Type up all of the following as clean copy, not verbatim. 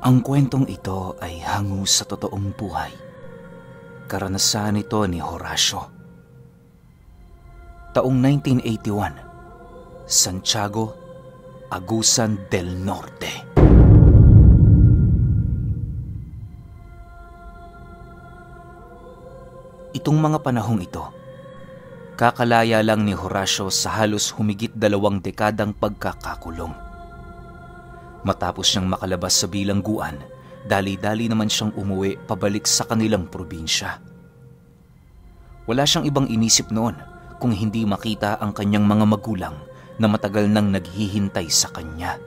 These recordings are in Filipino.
Ang kwentong ito ay hango sa totoong buhay. Karanasan ito ni Horacio. Taong 1981, Santiago, Agusan del Norte. Itong mga panahong ito, kakalaya lang ni Horacio sa halos humigit 2 dekadang pagkakakulong. Matapos siyang makalabas sa bilangguan, dali-dali naman siyang umuwi pabalik sa kanilang probinsya. Wala siyang ibang inisip noon kung hindi makita ang kanyang mga magulang na matagal nang naghihintay sa kanya.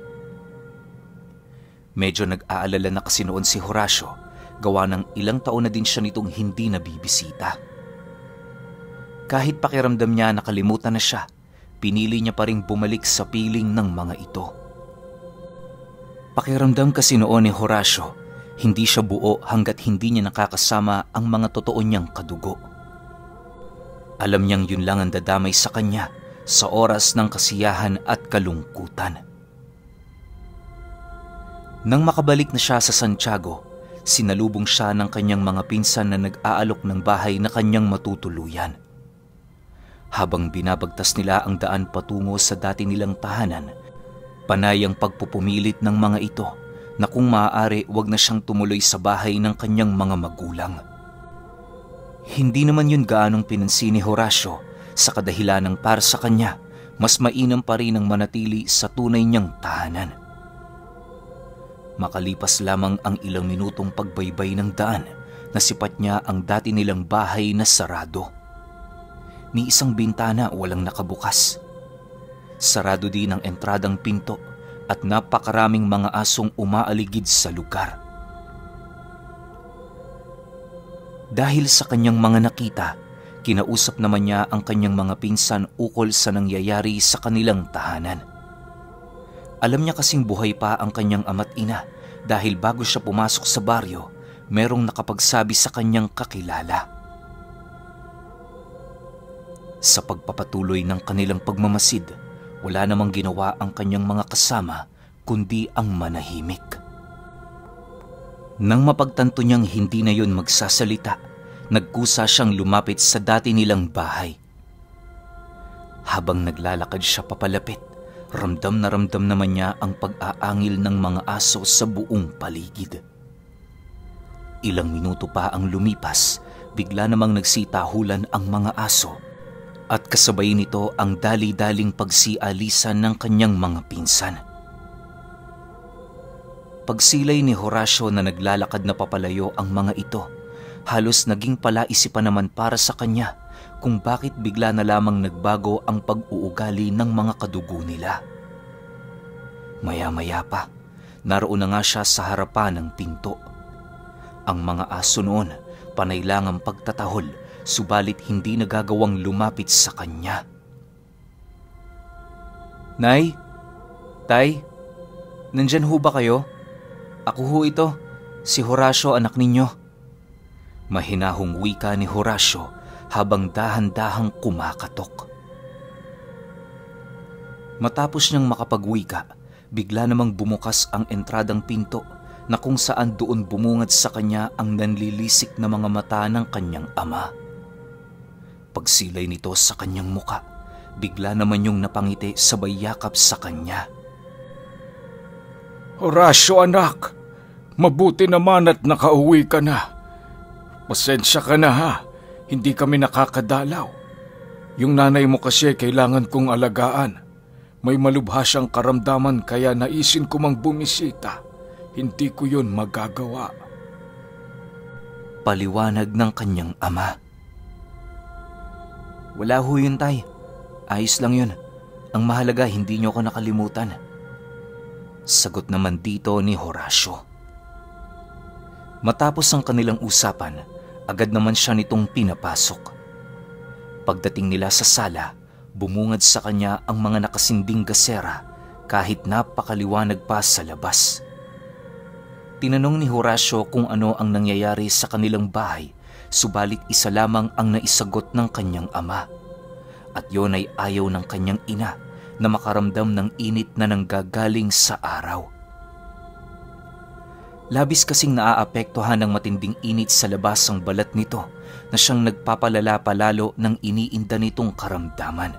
Medyo nag-aalala na kasi noon si Horacio, gawa ng ilang taon na din siya nitong hindi nabibisita. Kahit pakiramdam niya nakalimutan na siya, pinili niya pa ring bumalik sa piling ng mga ito. Pakiramdam kasi noon ni Horacio, hindi siya buo hanggat hindi niya nakakasama ang mga totoo niyang kadugo. Alam niyang yun lang ang dadamay sa kanya sa oras ng kasiyahan at kalungkutan. Nang makabalik na siya sa Santiago, sinalubong siya ng kanyang mga pinsan na nag-aalok ng bahay na kanyang matutuluyan. Habang binabagtas nila ang daan patungo sa dati nilang tahanan, panay ang pagpupumilit ng mga ito na kung maaari wag na siyang tumuloy sa bahay ng kanyang mga magulang. Hindi naman yun gaanong pinansin ni Horacio sa kadahilanang para sa kanya, mas mainam pa rin ang manatili sa tunay niyang tahanan. Makalipas lamang ang ilang minutong pagbaybay ng daan, nasipat niya ang dati nilang bahay na sarado. Ni isang bintana walang nakabukas. Sarado din ang entradang pinto at napakaraming mga asong umaaligid sa lugar. Dahil sa kanyang mga nakita, kinausap naman niya ang kanyang mga pinsan ukol sa nangyayari sa kanilang tahanan. Alam niya kasing buhay pa ang kanyang ama't ina dahil bago siya pumasok sa baryo, merong nakapagsabi sa kanyang kakilala. Sa pagpapatuloy ng kanilang pagmamasid, wala namang ginawa ang kanyang mga kasama kundi ang manahimik. Nang mapagtanto niyang hindi na yun magsasalita, nagkusa siyang lumapit sa dati nilang bahay. Habang naglalakad siya papalapit, ramdam naman niya ang pag-aangil ng mga aso sa buong paligid. Ilang minuto pa ang lumipas, bigla namang nagsitahulan ang mga aso. At kasabay nito ang dali-daling pagsialisan ng kanyang mga pinsan. Pagsilay ni Horacio na naglalakad na papalayo ang mga ito, halos naging palaisipan naman para sa kanya kung bakit bigla na lamang nagbago ang pag-uugali ng mga kadugo nila. Maya-maya pa, naroon na nga siya sa harapan ng pinto. Ang mga aso noon, panay lang ang pagtatahol, subalit hindi nagagawang lumapit sa kanya. Nay? Tay? Nandyan ho ba kayo? Ako ho ito, si Horacio, anak ninyo. Mahinahong wika ni Horacio habang dahan-dahang kumakatok. Matapos niyang makapagwika, bigla namang bumukas ang entradang pinto na kung saan doon bumungad sa kanya ang nanlilisik na mga mata ng kanyang ama. Pagsilay nito sa kanyang muka, bigla naman yung napangiti sabay yakap sa kanya. Horacio anak, mabuti naman at nakauwi ka na. Pasensya ka na ha, hindi kami nakakadalaw. Yung nanay mo kasi kailangan kong alagaan. May malubha siyang karamdaman kaya naisin ko mang bumisita. Hindi ko yun magagawa. Paliwanag ng kanyang ama. Wala ho yun, tay. Ayos lang yun. Ang mahalaga hindi niyo ako nakalimutan. Sagot naman dito ni Horacio. Matapos ang kanilang usapan, agad naman siya nitong pinapasok. Pagdating nila sa sala, bumungad sa kanya ang mga nakasinding gasera kahit napakaliwanag pa sa labas. Tinanong ni Horacio kung ano ang nangyayari sa kanilang bahay, subalit isa lamang ang naisagot ng kanyang ama. At yon ay ayaw ng kanyang ina na makaramdam ng init na nanggagaling sa araw. Labis kasing naaapektuhan ng matinding init sa labas ang balat nito na siyang nagpapalala palalo ng iniinda nitong karamdaman.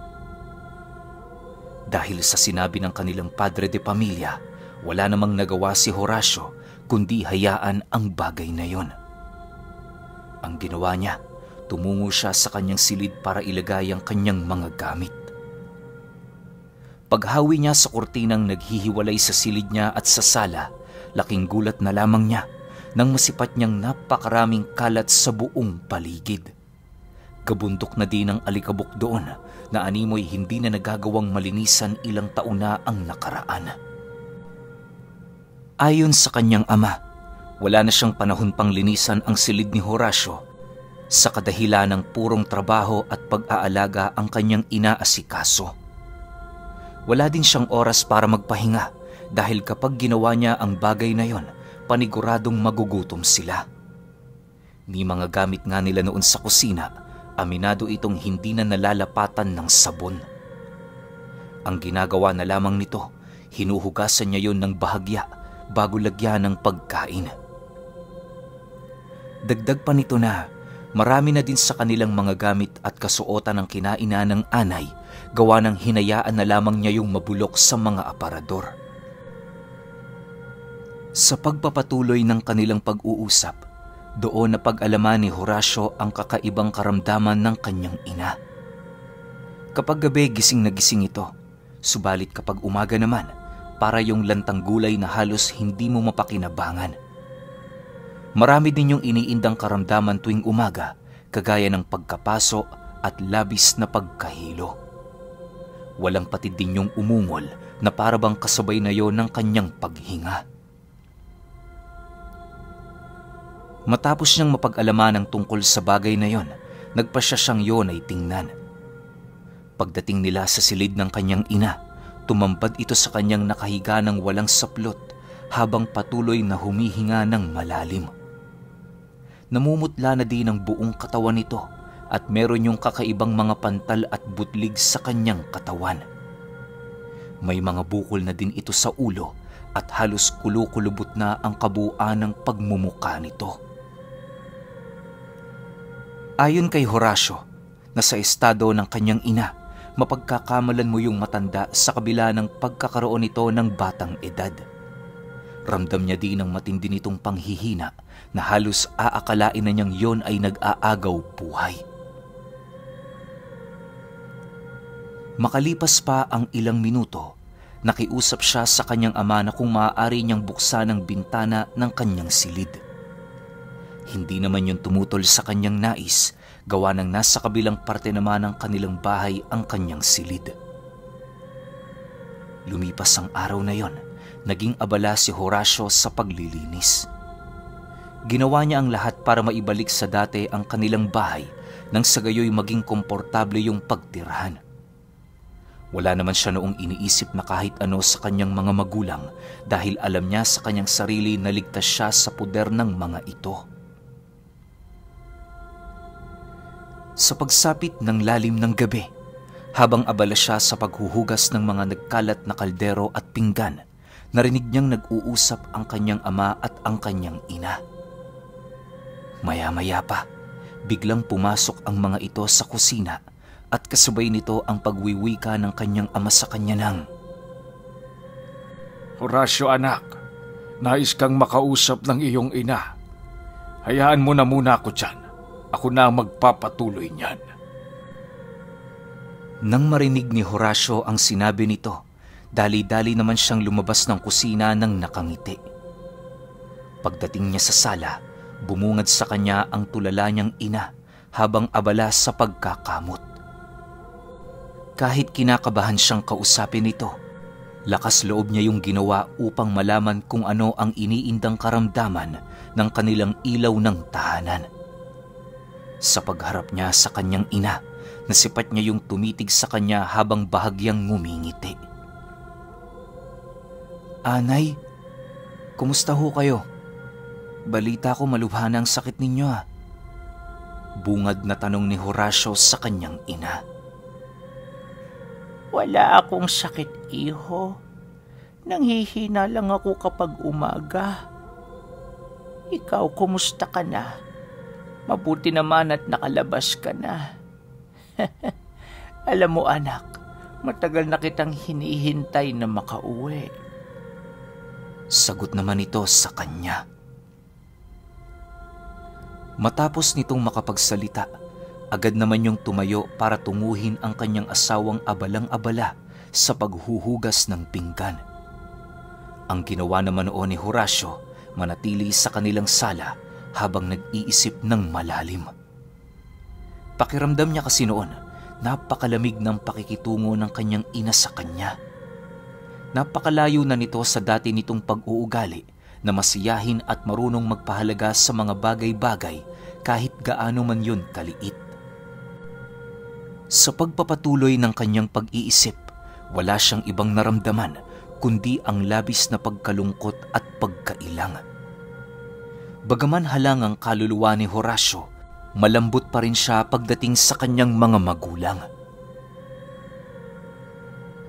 Dahil sa sinabi ng kanilang padre de pamilya, wala namang nagawa si Horacio kundi hayaan ang bagay na yon. Ang ginawa niya, tumungo siya sa kanyang silid para ilagay ang kanyang mga gamit. Paghawi niya sa kurtinang naghihiwalay sa silid niya at sa sala, laking gulat na lamang niya nang masipat niyang napakaraming kalat sa buong paligid. Kabundok na din ang alikabok doon na animoy hindi na nagagawang malinisan ilang taon na ang nakaraan. Ayon sa kanyang ama, wala na siyang panahon pang linisan ang silid ni Horacio sa kadahilan ng purong trabaho at pag-aalaga ang kanyang inaasikaso. Wala din siyang oras para magpahinga dahil kapag ginawa niya ang bagay na yon, paniguradong magugutom sila. Ni mga gamit nga nila noon sa kusina, aminado itong hindi na nalalapatan ng sabon. Ang ginagawa na lamang nito, hinuhugasan niya yon ng bahagya bago lagyan ng pagkain. Dagdag pa nito na, marami na din sa kanilang mga gamit at kasuotan ng kinaina ng anay, gawa ng hinayaan na lamang niya yung mabulok sa mga aparador. Sa pagpapatuloy ng kanilang pag-uusap, doon na pag-alaman ni Horacio ang kakaibang karamdaman ng kanyang ina. Kapag gabi gising na gising ito, subalit kapag umaga naman, para yung lantang gulay na halos hindi mo mapakinabangan. Marami din yung iniindang karamdaman tuwing umaga, kagaya ng pagkapaso at labis na pagkahilo. Walang patid din yung umungol na parabang kasabay na yon ng kanyang paghinga. Matapos niyang mapag-alaman ng tungkol sa bagay na yon, nagpasya siyang yon ay tingnan. Pagdating nila sa silid ng kanyang ina, tumambad ito sa kanyang nakahiga ng walang saplot habang patuloy na humihinga ng malalim. Namumutla na din ang buong katawan nito at meron yung kakaibang mga pantal at butlig sa kanyang katawan. May mga bukol na din ito sa ulo at halos kulukulubot na ang kabuuan ng pagmumuka nito. Ayon kay Horacio, na sa estado ng kanyang ina, mapagkakamalan mo yung matanda sa kabila ng pagkakaroon nito ng batang edad. Ramdam niya din ang matindi nitong panghihina na halos aakalain na niyang yon ay nag-aagaw buhay. Makalipas pa ang ilang minuto, nakiusap siya sa kanyang ama na kung maaari niyang buksan ang bintana ng kanyang silid. Hindi naman yun tumutol sa kanyang nais, gawa ng nasa kabilang parte naman ng kanilang bahay ang kanyang silid. Lumipas ang araw na yon, naging abala si Horacio sa paglilinis. Ginawa niya ang lahat para maibalik sa dati ang kanilang bahay nang sa gayoy maging komportable yung pagtirahan. Wala naman siya noong iniisip na kahit ano sa kanyang mga magulang dahil alam niya sa kanyang sarili na ligtas siya sa puder ng mga ito. Sa pagsapit ng lalim ng gabi, habang abala siya sa paghuhugas ng mga nagkalat na kaldero at pinggan, narinig niyang nag-uusap ang kanyang ama at ang kanyang ina. Maya-maya pa, biglang pumasok ang mga ito sa kusina at kasabay nito ang pagwiwika ng kanyang ama sa kanya ng, Horacio anak, nais kang makausap ng iyong ina. Hayaan mo na muna ako dyan. Ako na magpapatuloy niyan. Nang marinig ni Horacio ang sinabi nito, dali-dali naman siyang lumabas ng kusina ng nakangiti. Pagdating niya sa sala, bumungad sa kanya ang tulala niyang ina habang abala sa pagkakamot. Kahit kinakabahan siyang kausapin ito, lakas loob niya yung ginawa upang malaman kung ano ang iniindang karamdaman ng kanilang ilaw ng tahanan. Sa pagharap niya sa kanyang ina, nasipat niya yung tumitig sa kanya habang bahagyang ngumingiti. Anay, kumusta ho kayo? Balita ko malubha na ang sakit ninyo ah. Bungad na tanong ni Horacio sa kanyang ina. Wala akong sakit, iho. Nanghihina lang ako kapag umaga. Ikaw, kumusta ka na? Mabuti naman at nakalabas ka na. Alam mo anak, matagal na kitang hinihintay na makauwi. Sagot naman ito sa kanya. Matapos nitong makapagsalita, agad naman yung tumayo para tunguhin ang kanyang asawang abalang-abala sa paghuhugas ng pinggan. Ang ginawa naman noon ni Horacio, manatili sa kanilang sala habang nag-iisip ng malalim. Pakiramdam niya kasi noon, napakalamig ng pakikitungo ng kanyang ina sa kanya. Napakalayo na nito sa dati nitong pag-uugali na masiyahin at marunong magpahalaga sa mga bagay-bagay kahit gaano man yun kaliit. Sa pagpapatuloy ng kanyang pag-iisip, wala siyang ibang naramdaman kundi ang labis na pagkalungkot at pagkailang. Bagaman halang ang kaluluwa ni Horacio, malambot pa rin siya pagdating sa kanyang mga magulang.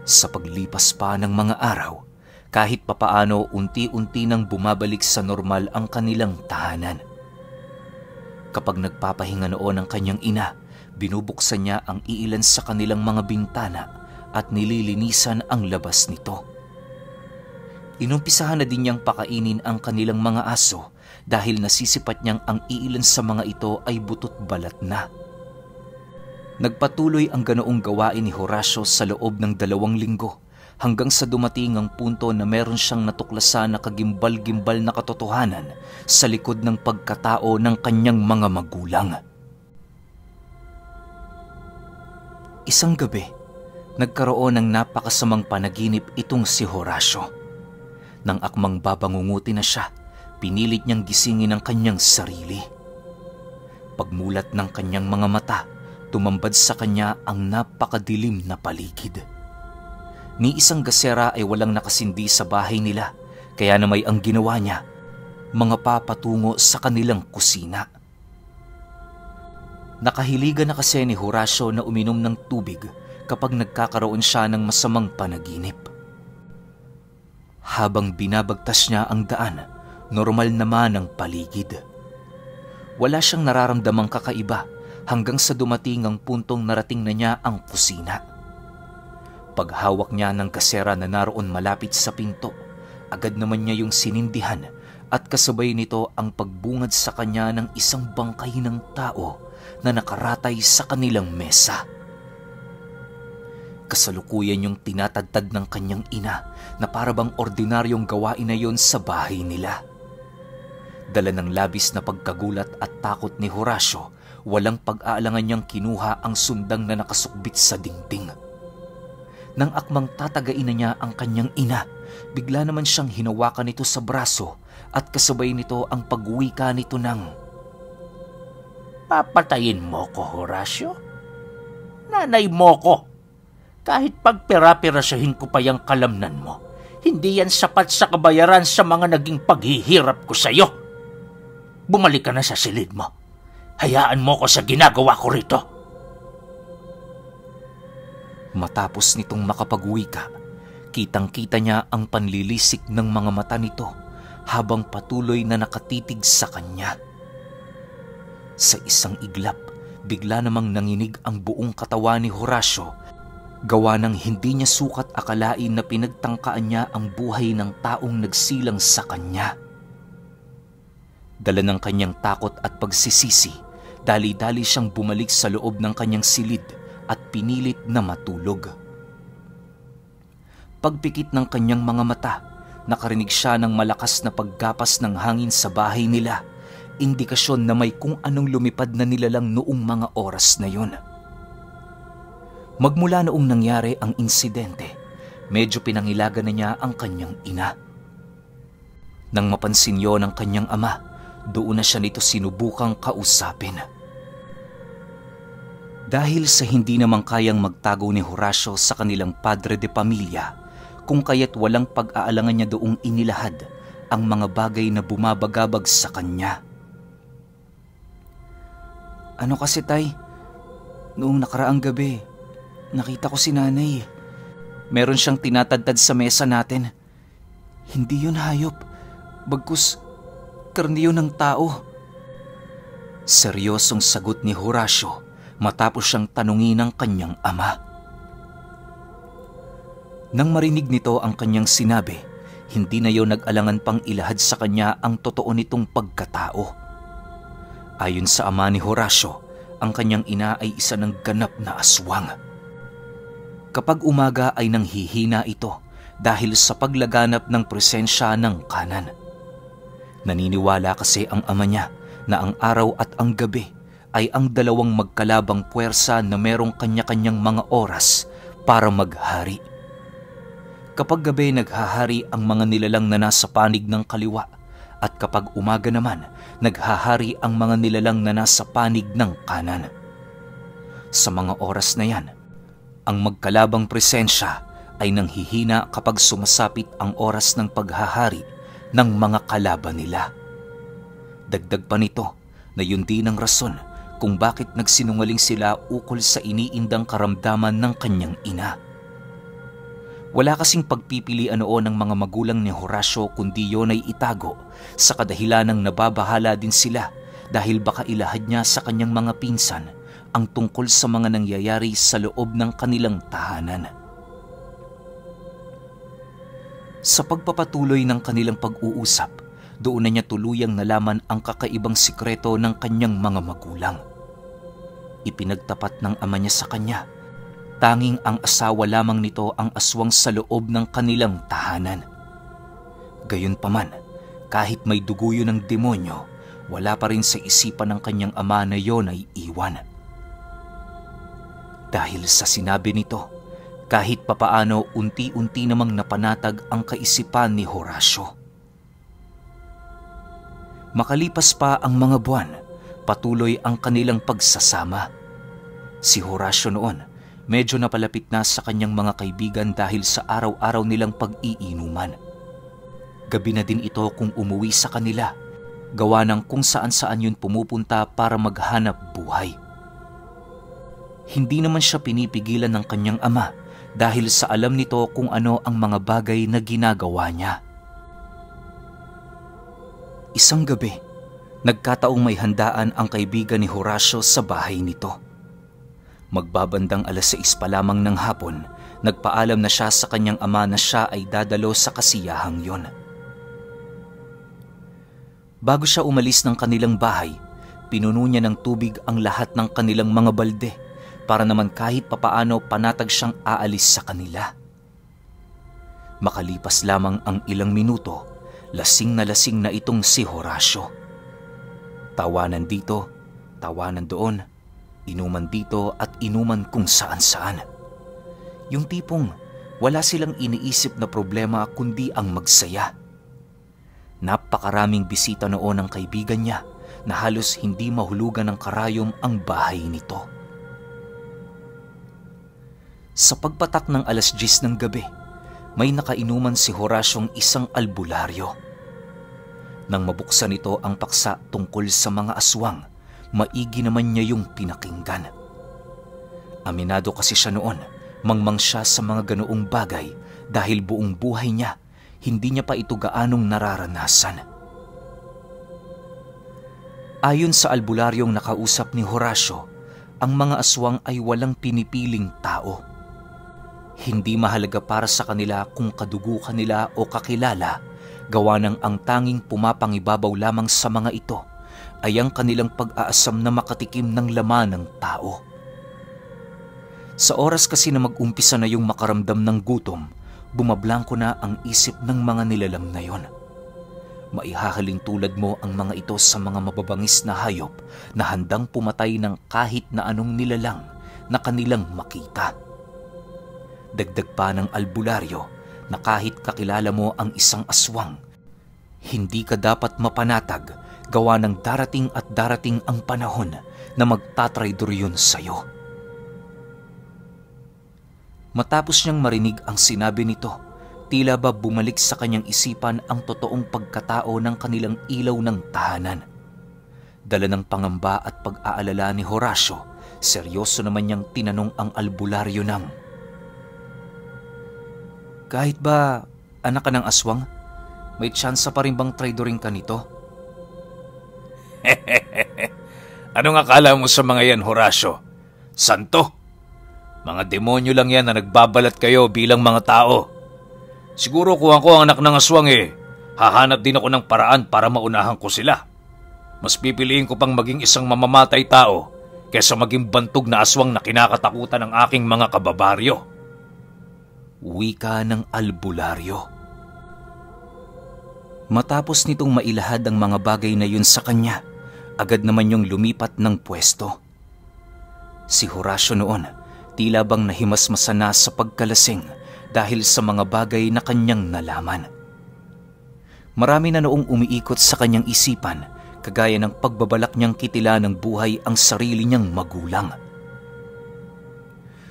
Sa paglipas pa ng mga araw, kahit papaano unti-unti nang bumabalik sa normal ang kanilang tahanan. Kapag nagpapahinga noon ang kanyang ina, binubuksan niya ang iilan sa kanilang mga bintana at nililinisan ang labas nito. Inumpisahan na din niyang pakainin ang kanilang mga aso dahil nasisipat niyang ang iilan sa mga ito ay butot balat na. Nagpatuloy ang ganoong gawain ni Horacio sa loob ng 2 linggo hanggang sa dumating ang punto na meron siyang natuklasan na kagimbal-gimbal na katotohanan sa likod ng pagkatao ng kanyang mga magulang. Isang gabi, nagkaroon ng napakasamang panaginip itong si Horacio. Nang akmang babangunguti na siya, pinilit niyang gisingin ang kanyang sarili. Pagmulat ng kanyang mga mata, tumambad sa kanya ang napakadilim na paligid. Ni isang gasera ay walang nakasindi sa bahay nila, kaya na may ang ginawa niya, mga papatungo sa kanilang kusina. Nakahiligan na kasi ni Horacio na uminom ng tubig kapag nagkakaroon siya ng masamang panaginip. Habang binabagtas niya ang daan, normal naman ang paligid. Wala siyang nararamdamang kakaiba hanggang sa dumating ang puntong narating na niya ang kusina. Paghawak niya ng kasera na naroon malapit sa pinto, agad naman niya yung sinindihan at kasabay nito ang pagbungad sa kanya ng isang bangkay ng tao na nakaratay sa kanilang mesa. Kasalukuyan yung tinatadtad ng kanyang ina na parabang ordinaryong gawain na yon sa bahay nila. Dala ng labis na pagkagulat at takot ni Horacio, walang pag-aalangan niyang kinuha ang sundang na nakasukbit sa dingding. Nang akmang tatagain na niya ang kanyang ina, bigla naman siyang hinawakan nito sa braso at kasabay nito ang pagwika nito ng, Papatayin mo ko, Horacio? Nanay mo ko! Kahit pagpira-pirasahin ko pa yung kalamnan mo, hindi yan sapat sa kabayaran sa mga naging paghihirap ko sa'yo. Bumalik ka na sa silid mo. Hayaan mo ko sa ginagawa ko rito. Matapos nitong makapagwika, kitang-kita niya ang panlilisik ng mga mata nito habang patuloy na nakatitig sa kanya. Sa isang iglap, bigla namang nanginig ang buong katawan ni Horacio, gawa ng hindi niya sukat akalain na pinagtangkaan niya ang buhay ng taong nagsilang sa kanya. Dala ng kanyang takot at pagsisisi, dali-dali siyang bumalik sa loob ng kanyang silid at pinilit na matulog. Pagpikit ng kanyang mga mata, nakarinig siya ng malakas na paggapas ng hangin sa bahay nila, indikasyon na may kung anong lumipad na nilalang noong mga oras na yun. Magmula noong nangyari ang insidente, medyo pinangilagan na niya ang kanyang ina. Nang mapansin yon ng kanyang ama, doon na siya nito sinubukang kausapin. Dahil sa hindi namang kayang magtago ni Horacio sa kanilang padre de pamilya, kung kaya't walang pag-aalangan niya doong inilahad ang mga bagay na bumabagabag sa kanya. Ano kasi tay, noong nakaraang gabi, nakita ko si nanay. Meron siyang tinatadtad sa mesa natin. Hindi yun hayop. Bagkus, karniyo ng tao. Seryosong sagot ni Horacio matapos siyang tanungin ng kanyang ama. Nang marinig nito ang kanyang sinabi, hindi na yun nag-alangan pang ilahad sa kanya ang totoo nitong pagkatao. Ayon sa ama ni Horacio, ang kanyang ina ay isa ng ganap na aswang. Kapag umaga ay nanghihina ito dahil sa paglaganap ng presensya ng kanan. Naniniwala kasi ang ama niya na ang araw at ang gabi ay ang dalawang magkalabang puwersa na merong kanya-kanyang mga oras para maghari. Kapag gabi naghahari ang mga nilalang na nasa panig ng kaliwa at kapag umaga naman naghahari ang mga nilalang na nasa panig ng kanan. Sa mga oras na yan, ang magkalabang presensya ay nanghihina kapag sumasapit ang oras ng paghahari ng mga kalaban nila. Dagdag pa nito na yun din ang rason kung bakit nagsinungaling sila ukol sa iniindang karamdaman ng kanyang ina. Wala kasing pagpipilian noon ng mga magulang ni Horacio kundi yon ay itago sa kadahilanang nababahala din sila dahil baka ilahad niya sa kanyang mga pinsan ang tungkol sa mga nangyayari sa loob ng kanilang tahanan. Sa pagpapatuloy ng kanilang pag-uusap, doon na niya tuluyang nalaman ang kakaibang sikreto ng kanyang mga magulang. Ipinagtapat ng ama niya sa kanya, tanging ang asawa lamang nito ang aswang sa loob ng kanilang tahanan. Gayunpaman, kahit may dugo yun ng demonyo, wala pa rin sa isipan ng kanyang ama na yon ay iwan. Dahil sa sinabi nito, kahit papaano unti-unti namang napanatag ang kaisipan ni Horacio. Makalipas pa ang mga buwan, patuloy ang kanilang pagsasama. Si Horacio noon, medyo napalapit na sa kanyang mga kaibigan dahil sa araw-araw nilang pag-iinuman. Gabi na din ito kung umuwi sa kanila, gawa ng kung saan-saan yun pumupunta para maghanap buhay. Hindi naman siya pinipigilan ng kanyang ama dahil sa alam nito kung ano ang mga bagay na ginagawa niya. Isang gabi, nagkataong may handaan ang kaibigan ni Horacio sa bahay nito. Magbabandang 6:00 pa lamang ng hapon, nagpaalam na siya sa kanyang ama na siya ay dadalo sa kasiyahang yon. Bago siya umalis ng kanilang bahay, pinuno niya ng tubig ang lahat ng kanilang mga balde para naman kahit papaano panatag siyang aalis sa kanila. Makalipas lamang ang ilang minuto, lasing na itong si Horacio. Tawanan dito, tawanan doon, inuman dito at inuman kung saan-saan. Yung tipong wala silang iniisip na problema kundi ang magsaya. Napakaraming bisita noon ng kaibigan niya na halos hindi mahulugan ng karayom ang bahay nito. Sa pagpatak ng 10:00 ng gabi, may nakainuman si Horaciong isang albularyo. Nang mabuksan ito ang paksa tungkol sa mga aswang, maigi naman niya yung pinakinggan. Aminado kasi siya noon, mangmang siya sa mga ganoong bagay dahil buong buhay niya, hindi niya pa ito gaanong nararanasan. Ayon sa albularyong nakausap ni Horacio, ang mga aswang ay walang pinipiling tao. Hindi mahalaga para sa kanila kung kadugo kanila o kakilala, gawa ng ang tanging pumapangibabaw lamang sa mga ito ay ang kanilang pag-aasam na makatikim ng laman ng tao. Sa oras kasi na mag-umpisa na yung makaramdam ng gutom, bumablangko na ang isip ng mga nilalang na yon. Maihahalin tulad mo ang mga ito sa mga mababangis na hayop na handang pumatay ng kahit na anong nilalang na kanilang makita. Dagdag pa ng albularyo na kahit kakilala mo ang isang aswang, hindi ka dapat mapanatag gawa ng darating at darating ang panahon na magtatraidor yun sa'yo. Matapos niyang marinig ang sinabi nito, tila ba bumalik sa kanyang isipan ang totoong pagkatao ng kanilang ilaw ng tahanan. Dala ng pangamba at pag-aalala ni Horacio, seryoso naman niyang tinanong ang albularyo ng, "Kahit ba anak ka ng aswang, may tsansa pa rin bang traidoring ka nito?" Anong akala mo sa mga yan, Horacio? Santo? Mga demonyo lang yan na nagbabalat kayo bilang mga tao. Siguro kung ako ang anak ng aswang hahanap din ako ng paraan para maunahan ko sila. Mas pipiliin ko pang maging isang mamamatay tao kaysa maging bantog na aswang na kinakatakutan ng aking mga kababaryo. Wika ng albularyo. Matapos nitong mailahad ang mga bagay na yun sa kanya, agad naman yung lumipat ng pwesto. Si Horacio noon, tila bang nahimasmasan na sa pagkalasing dahil sa mga bagay na kanyang nalaman. Marami na noong umiikot sa kanyang isipan, kagaya ng pagbabalak niyang kitila ng buhay ang sarili niyang magulang.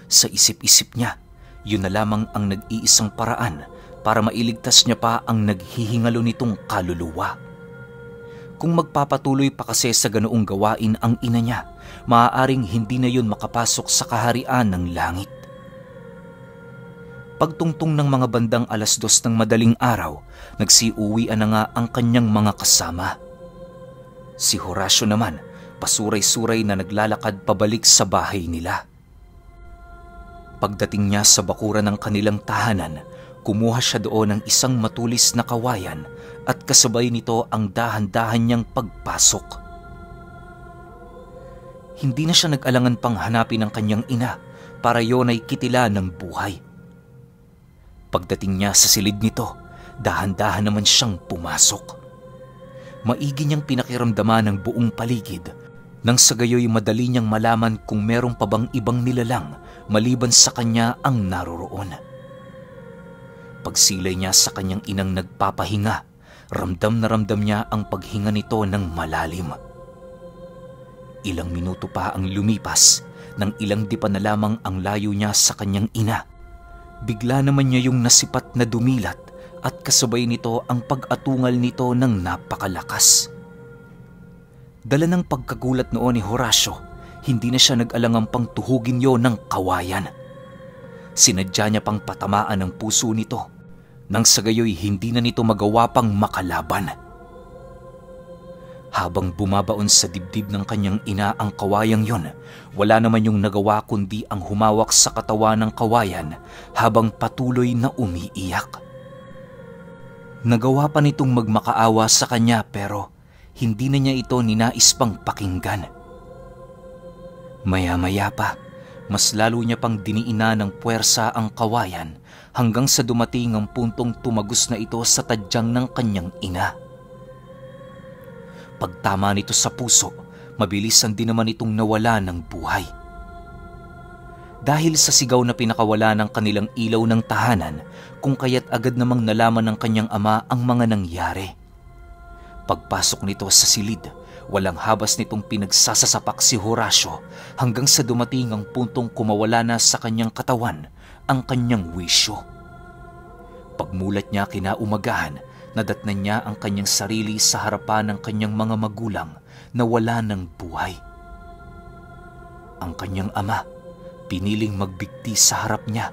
Sa isip-isip niya, yun na lamang ang nag-iisang paraan para mailigtas niya pa ang naghihingalo nitong kaluluwa. Kung magpapatuloy pa kasi sa ganoong gawain ang ina niya, maaaring hindi na yun makapasok sa kaharian ng langit. Pagtungtong ng mga bandang 2:00 ng madaling araw, nagsiuwian na nga ang kanyang mga kasama. Si Horacio naman, pasuray-suray na naglalakad pabalik sa bahay nila. Pagdating niya sa bakuran ng kanilang tahanan, kumuha siya doon ng isang matulis na kawayan at kasabay nito ang dahan-dahan niyang pagpasok. Hindi na siya nag-alangan pang hanapin ang kanyang ina para yon ay kitila ng buhay. Pagdating niya sa silid nito, dahan-dahan naman siyang pumasok. Maigi niyang pinakiramdaman ng buong paligid nang sa gayoy madali niyang malaman kung meron pa bang ibang nilalang maliban sa kanya ang naroroon. Pagsilay niya sa kanyang inang nagpapahinga, ramdam na ramdam niya ang paghinga nito ng malalim. Ilang minuto pa ang lumipas, nang ilang dipa na lamang ang layo niya sa kanyang ina. Bigla naman niya yung nasipat na dumilat at kasabay nito ang pag-atungal nito ng napakalakas. Dala ng pagkagulat noon ni Horacio, hindi na siya nag-alangang pang tuhugin yon ng kawayan. Sinadya niya pang patamaan ang puso nito, nang sa gayoy hindi na nito magawa pang makalaban. Habang bumabaon sa dibdib ng kanyang ina ang kawayang yon, wala naman yung nagawa kundi ang humawak sa katawan ng kawayan habang patuloy na umiiyak. Nagawa pa nitong magmakaawa sa kanya pero hindi na niya ito ninais pang pakinggan. Maya-maya pa, mas lalo niya pang diniina ng puwersa ang kawayan hanggang sa dumating ang puntong tumagos na ito sa tadyang ng kanyang ina. Pagtama nito sa puso, mabilisan din naman itong nawala ng buhay. Dahil sa sigaw na pinakawala ng kanilang ilaw ng tahanan, kung kaya't agad namang nalaman ng kanyang ama ang mga nangyari. Pagpasok nito sa silid, walang habas nitong pinagsasasapak si Horacio hanggang sa dumating ang puntong kumawala na sa kanyang katawan ang kanyang wisyo. Pagmulat niya kinaumagahan, nadatnan niya ang kanyang sarili sa harapan ng kanyang mga magulang na wala ng buhay. Ang kanyang ama, piniling magbigti sa harap niya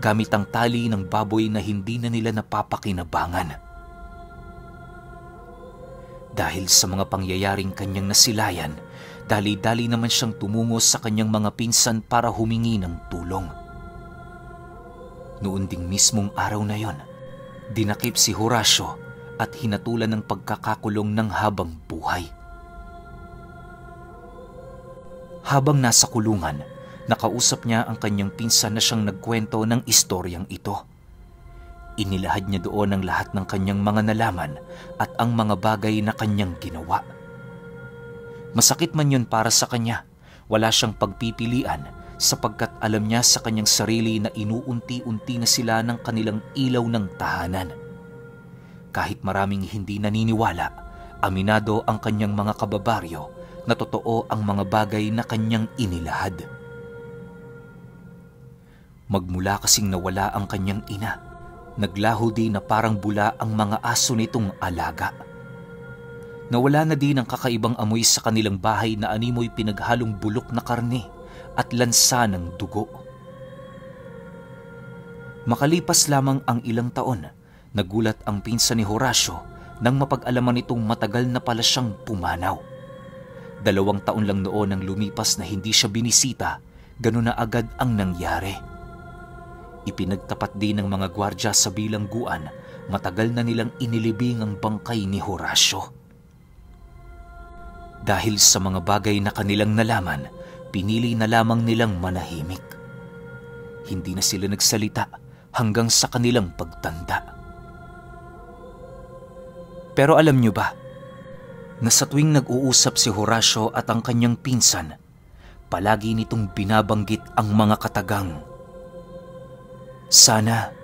gamit ang tali ng baboy na hindi na nila napapakinabangan. Dahil sa mga pangyayaring kanyang nasilayan, dali-dali naman siyang tumungo sa kanyang mga pinsan para humingi ng tulong. Noon ding mismong araw na yon, dinakip si Horacio at hinatulan ng pagkakakulong ng habang buhay. Habang nasa kulungan, nakausap niya ang kanyang pinsan na siyang nagkwento ng istoryang ito. Inilahad niya doon ang lahat ng kanyang mga nalaman at ang mga bagay na kanyang ginawa. Masakit man yun para sa kanya, wala siyang pagpipilian sapagkat alam niya sa kanyang sarili na inuunti-unti na sila ng kanilang ilaw ng tahanan. Kahit maraming hindi naniniwala, aminado ang kanyang mga kababaryo na totoo ang mga bagay na kanyang inilahad. Magmula kasing nawala ang kanyang ina, naglaho din na parang bula ang mga aso nitong alaga. Nawala na din ang kakaibang amoy sa kanilang bahay na animoy pinaghalong bulok na karne at lansa ng dugo. Makalipas lamang ang ilang taon, nagulat ang pinsan ni Horacio nang mapag-alaman nitong matagal na pala siyang pumanaw. 2 taon lang noon ang lumipas na hindi siya binisita, ganun na agad ang nangyari. Ipinagtapat din ng mga gwardya sa bilangguan, matagal na nilang inilibing ang bangkay ni Horacio. Dahil sa mga bagay na kanilang nalaman, pinili na lamang nilang manahimik. Hindi na sila nagsalita hanggang sa kanilang pagtanda. Pero alam niyo ba, na sa tuwing nag-uusap si Horacio at ang kanyang pinsan, palagi nitong binabanggit ang mga katagang, "Sana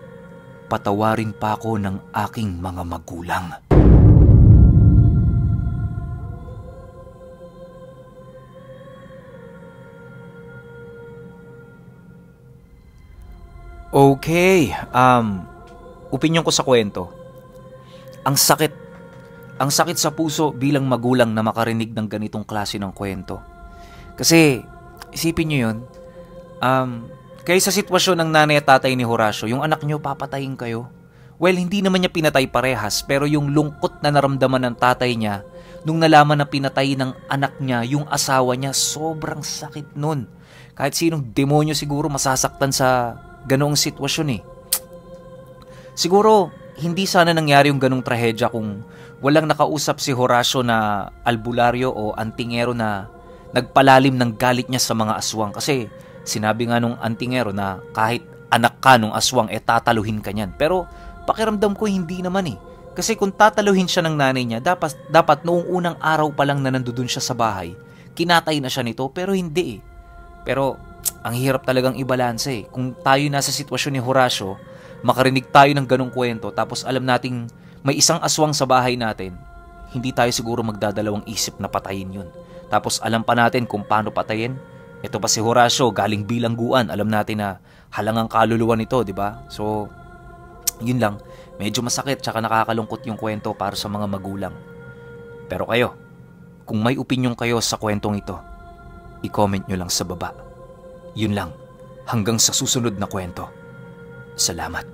patawarin pa ako ng aking mga magulang." Okay, opinyon ko sa kwento. Ang sakit sa puso bilang magulang na makarinig ng ganitong klase ng kwento. Kasi, isipin nyo yun, kayo sa sitwasyon ng nanay at tatay ni Horacio, yung anak nyo papatayin kayo. Well, hindi naman niya pinatay parehas, pero yung lungkot na naramdaman ng tatay niya, nung nalaman na pinatay ng anak niya, yung asawa niya, sobrang sakit nun. Kahit sinong demonyo siguro masasaktan sa ganoong sitwasyon eh. Siguro, hindi sana nangyari yung ganong trahedya kung walang nakausap si Horacio na albularyo o antingero na nagpalalim ng galit niya sa mga aswang. Kasi sinabi nga nung antingero na kahit anak ka nung aswang, tataluhin ka niyan. Pero pakiramdam ko hindi naman eh. Kasi kung tataluhin siya ng nanay niya, dapat noong unang araw pa lang na nandoon siya sa bahay, kinatay na siya nito, pero hindi eh. Pero ang hirap talagang ibalanse eh. Kung tayo nasa sitwasyon ni Horacio, makarinig tayo ng ganong kwento, tapos alam nating may isang aswang sa bahay natin, hindi tayo siguro magdadalawang isip na patayin yun. Tapos alam pa natin kung paano patayin. Ito pa si Horacio, galing bilangguan, alam natin na halangang kaluluwa nito, di ba? So, yun lang. Medyo masakit tsaka nakakalungkot yung kwento para sa mga magulang. Pero kayo, kung may opinyon kayo sa kwentong ito, i-comment nyo lang sa baba. Yun lang, hanggang sa susunod na kwento. Salamat.